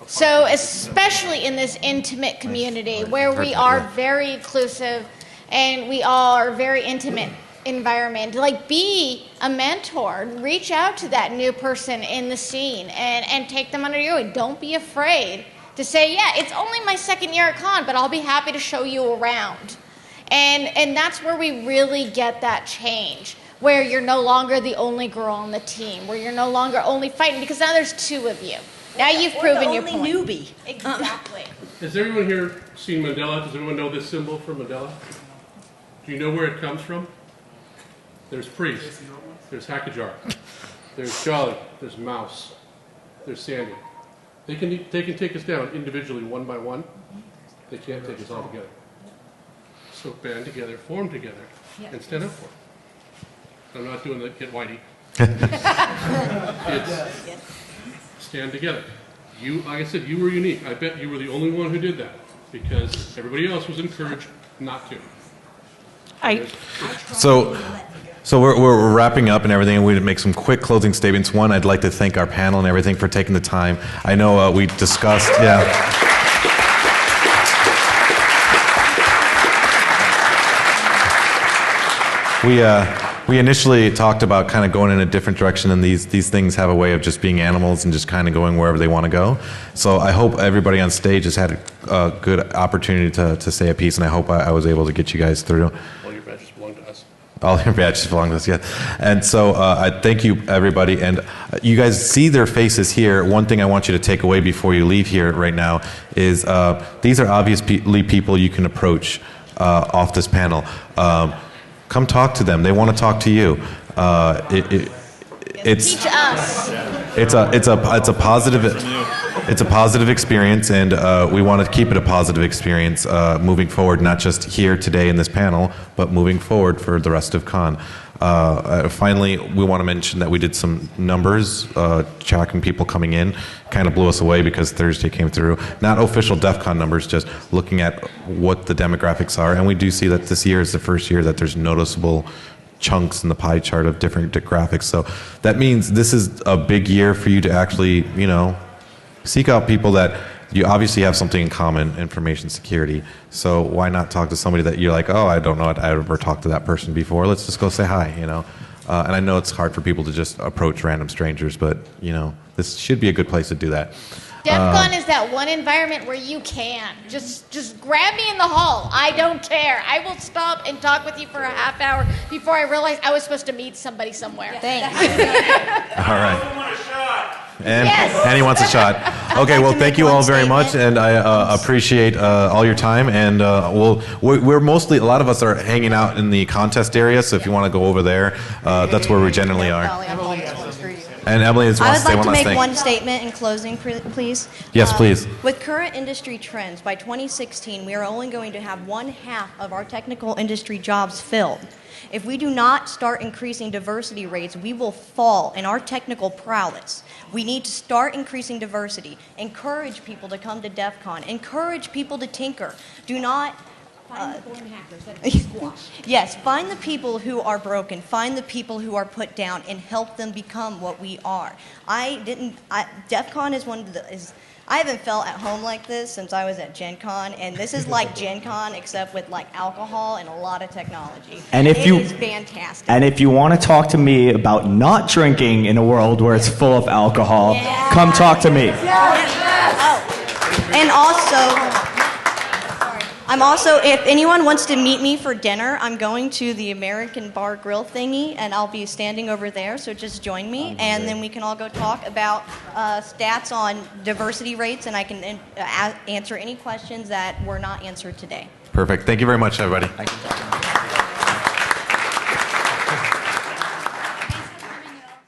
C: So especially in this intimate community where we are very inclusive and we are very intimate environment, like be a mentor, reach out to that new person in the scene and take them under your wing. Don't be afraid to say, yeah, it's only my second year at con, but I'll be happy to show you around. And that's where we really get that change, where you're no longer the only girl on the team, where you're no longer only fighting, because now there's two of you. Now you've proven your point.
F: Newbie.
C: Exactly.
B: Has everyone here seen Mandela? Does everyone know this symbol for Mandela? Do you know where it comes from? There's Priest, there's Hackajar, there's Jolly, there's Mouse, there's Sandy. They can take us down individually, one by one. They can't take us all together. So band together, form together, and stand up for it. I'm not doing the get whitey. It's stand together. You, like I said, you were unique. I bet you were the only one who did that because everybody else was encouraged not to.
A: So So we're wrapping up and everything, and we make some quick closing statements. One, I'd like to thank our panel and everything for taking the time. I know we discussed, We initially talked about kind of going in a different direction, and these things have a way of just being animals and just kind of going wherever they want to go. So I hope everybody on stage has had a good opportunity to say a piece, and I hope I was able to get you guys through.
B: All your badges belong to us.
A: All your badges belong to us, yeah. And so I thank you, everybody. And you guys see their faces here. One thing I want you to take away before you leave here right now is these are obviously people you can approach off this panel. Come talk to them. They want to talk to you. It's
C: Teach us.
A: It's a positive experience, and we want to keep it a positive experience moving forward. Not just here today in this panel, but moving forward for the rest of Con. Finally, we want to mention that we did some numbers, tracking people coming in. Kind of blew us away because Thursday came through. Not official DEF CON numbers, just looking at what the demographics are. And we do see that this year is the first year that there's noticeable chunks in the pie chart of different graphics. So that means this is a big year for you to actually, seek out people that you obviously have something in common, information security. So why not talk to somebody that you're like, oh, I don't know, I've ever talked to that person before. Let's just go say hi, And I know it's hard for people to just approach random strangers, but, this should be a good place to do that.
C: DEF CON is that one environment where you can. Just grab me in the hall. I don't care. I will stop and talk with you for a half hour before I realize I was supposed to meet somebody somewhere.
D: Thanks.
A: All right. And he wants a shot. Okay, well, thank you all very much, and I appreciate all your time. And we're mostly, a lot of us are hanging out in the contest area, so if you want to go over there, that's where we generally are. And Emily wants to say one last thing.
D: I would like to make one statement in closing, please.
A: Yes, please.
D: With current industry trends, by 2016, we are only going to have 1/2 of our technical industry jobs filled. If we do not start increasing diversity rates, we will fall in our technical prowess. We need to start increasing diversity, encourage people to come to DEF CON, encourage people to tinker. Do not...
F: Find the born hackers that are squashed.
D: Yes, find the people who are broken, find the people who are put down, and help them become what we are. DEF CON is one of the... I haven't felt at home like this since I was at Gen Con, and this is like Gen Con except with like alcohol and a lot of technology.
G: And
D: it is fantastic.
G: And if you want to talk to me about not drinking in a world where it's full of alcohol, come talk to me.
D: Oh, and also, if anyone wants to meet me for dinner, I'm going to the American Bar Grill thingy, and I'll be standing over there, so just join me, and then we can all go talk about stats on diversity rates, and I can answer any questions that were not answered today.
A: Perfect. Thank you very much, everybody.
G: Thank you.